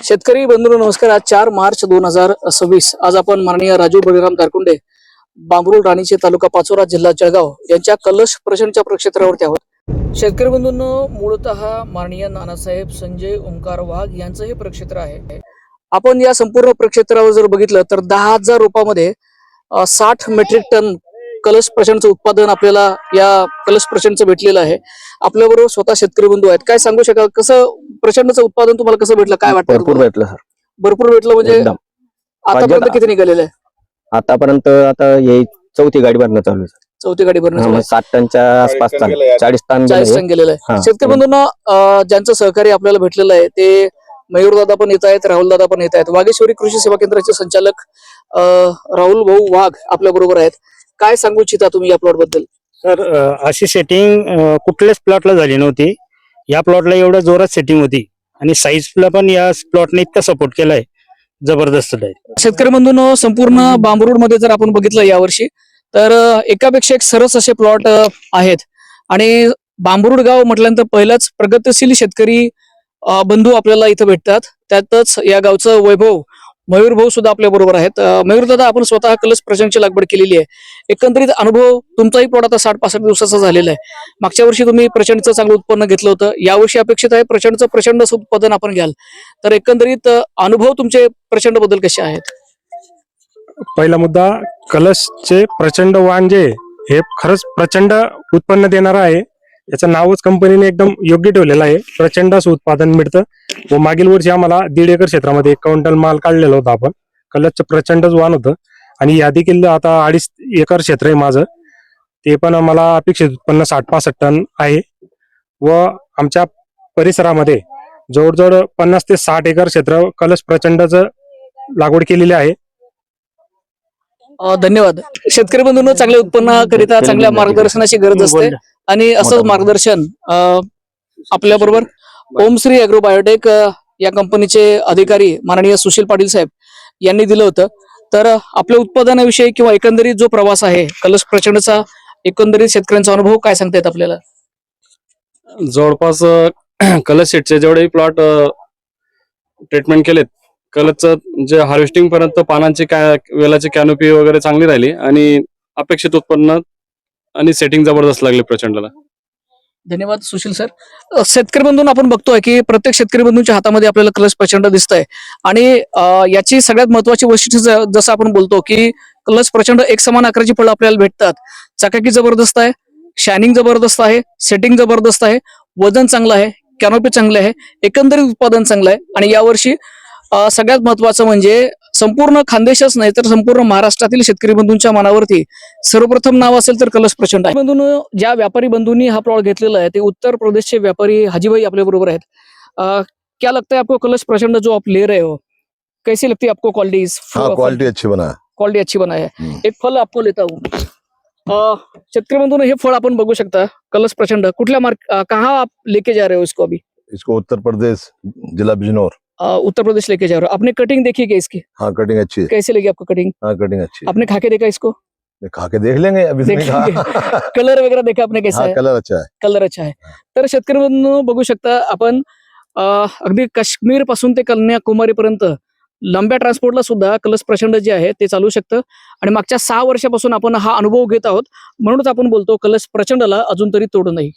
शेतकरी बंधू नमस्कार। आज 4 मार्च 2026 आज आपण माननीय राजू बळीराम कारकुंडे बांबरुल राणीचे तालुका पाचोरा जिल्हा जळगाव यांच्या कलश प्रचंडच्या प्रक्षेत्रावरती आहोत। शेतकरी बंधूंनो, मूळतः माननीय नानासाहेब संजय ओंकार वाघ यांचं हे प्रक्षेत्र आहे। आपण या संपूर्ण प्रक्षेत्रावर जर बघितलं तर 10,000 रोपामध्ये 60 मेट्रिक टन कलश प्रचंडचं उत्पादन आपल्याला या कलश प्रचंडचं भेटलेलं आहे। आपल्याबरोबर स्वतः शेतकरी बंधू आहेत। काय सांगू शकाल, कसं प्रचंडचं उत्पादन तुम्हाला कसं भेटलं, काय वाटतं? भरपूर भेटलं सर, भरपूर भेटलं म्हणजे आतापर्यंत किती निघालेलं आहे? आतापर्यंत आता हे चौथी गाडी भरणं चालू आहे। चौथी गाडी भरणं 60 टनच्या आसपास चालू, 40 टन 40 टन गेलेलं आहे। शेतकरी बंधूंना ज्यांचं सहकार्य आपल्याला भेटलेलं आहे ते मयूरदादा पण येत आहेत, राहुल दादा पण येत आहेत। वागेश्वरी कृषी सेवा केंद्राचे संचालक राहुल भाऊ वाघ आपल्या बरोबर आहेत। काय सांगू इच्छिता तुम्ही या प्लॉट बद्दल? सर, अशी सेटिंग कुठल्याच प्लॉटला झाली नव्हती। या प्लॉटला एवढ्या जोरात सेटिंग होती आणि साईजला पण या प्लॉटने इतका सपोर्ट केलाय, जबरदस्त आहे। शेतकरी बंधूंनो, संपूर्ण बांबरुड मध्ये जर आपण बघितलं यावर्षी तर एकापेक्षा एक सरस असे प्लॉट आहेत आणि बांबरुड गाव म्हटल्यानंतर पहिलाच प्रगतशील शेतकरी बंधू आपल्याला इथं भेटतात। त्यातच या गावचं वैभव मयूर भाऊ सुद्धा आपल्या बरोबर आहेत। मयूर दादा, आपण स्वतः कलश प्रचंडची लागवड केलेली आहे। एकंदरीत अनुभव तुमचाही प्लॉट आता 60-65 दिवसाचा झालेला आहे। मागच्या वर्षी तुम्ही प्रचंडचं चांगलं उत्पन्न घेतलं होतं, यावर्षी अपेक्षित आहे प्रचंडचं प्रचंड असं उत्पादन आपण घ्याल, तर एकंदरीत अनुभव तुमचे प्रचंड बद्दल कसे आहेत? पहिला मुद्दा, कलशचे प्रचंड वाण जे हे खरंच प्रचंड उत्पन्न देणार आहे। याचं नावच कंपनीने एकदम योग्य ठेवलेलं आहे। प्रचंड असं उत्पादन मिळतं व मागील वर्षी आम्हाला 1.5 एकर क्षेत्रामध्ये 1 क्विंटल माल काढलेला होता आपण। कलशचं प्रचंडच वाण होतं आणि या देखील आता 2.5 एकर क्षेत्र आहे माझं, ते पण मला अपेक्षित उत्पन्न 60-65 टन आहे व आमच्या परिसरामध्ये जवळजवळ 50 ते 60 एकर क्षेत्र कलश प्रचंडचं लागवड केलेली आहे। धन्यवाद। शेतकरी बंधूंनो, चांगल्या उत्पन्नाकरिता चांगल्या मार्गदर्शनाची गरज असते आणि असंच मार्गदर्शन आपल्या बरोबर ओमश्री अॅग्रो बायोटेक या कंपनीचे अधिकारी माननीय सुशील पाटील साहेब यांनी दिलं होतं। तर आपल्या उत्पादनाविषयी किंवा एकंदरीत जो प्रवास आहे कलश प्रचंडचा, एकंदरीत शेतकऱ्यांचा अनुभव काय सांगतायत आपल्याला? जवळपास कलश शेटचे जेवढे प्लॉट ट्रीटमेंट केलेत, कलशचं जे हार्वेस्टिंग पर्यंत पानांची वेलाची कॅनोपी वगैरे चांगली राहिली आणि अपेक्षित उत्पन्न आणि सेटिंग जबरदस्त लागली प्रचंडला। धन्यवाद सुशील सर। शेतकरी बंधूंना आपण बघतोय की प्रत्येक शेतकरी बंधूंच्या हातामध्ये आपल्याला कलश प्रचंड दिसतंय आणि याची सगळ्यात महत्वाची वैशिष्ट्य जसं आपण बोलतो की कलश प्रचंड एक समान आकाराची फळं आपल्याला भेटतात। चकाकी जबरदस्त आहे, शायनिंग जबरदस्त आहे, सेटिंग जबरदस्त आहे, वजन चांगलं आहे, कॅनोपी चांगलं आहे, एकंदरीत उत्पादन चांगलं आहे आणि यावर्षी सगळ्यात महत्वाचं म्हणजे संपूर्ण खानदेशच नाही तर संपूर्ण महाराष्ट्रातील शेतकरी बंधूंच्या मनावरती सर्वप्रथम नाव असेल तर कलश प्रचंड आहे। बंधूंनो, ज्या व्यापारी बंधूंनी हा प्लॉट घेतलेला आहे ते उत्तर प्रदेशचे व्यापारी हाजीभाई आपल्या बरोबर आहेत। क्या लगता है आपको कलश प्रचंड जो आप ले रहे हो, कैसी लगती है आपको क्वालिटी? हाँ, क्वालिटी अच्छी बना है। क्वालिटी अच्छी बना है। एक फल आपको लेता हूँ। शेतकरी बंधूंनो, हे फळ आपण बघू शकता, कलश प्रचंड। कुठल्या कहाँ आप लेके जा रहे हो इसको? अभी इसको उत्तर प्रदेश जिला बिजनौर उत्तर प्रदेश लेके जा रहे हो। आपने कटिंग देखी क्या इसकी? हाँ, कटिंग अच्छी है। कैसे लगी आपको कटिंग? हाँ, कटिंग अच्छी है। आपने खा के देखा इसको? खा के देख लेंगे अभी तो नहीं खा। कलर वगैरह देखा आपने कैसा हाँ, है? कलर अच्छा है। कलर अच्छा है। तर शेतकरी बंधूंनो, बघू शकता आपण अगदी काश्मीर पासून ते कन्याकुमारी पर्यंत लांब्या ट्रान्सपोर्टला सुद्धा कलश प्रचंड जे आहे ते चालू शकतं आणि मागच्या 6 वर्षापासून आपण हा अनुभव घेत आहोत, म्हणूनच आपण बोलतो कलश प्रचंडला अजून तरी तोड नाही।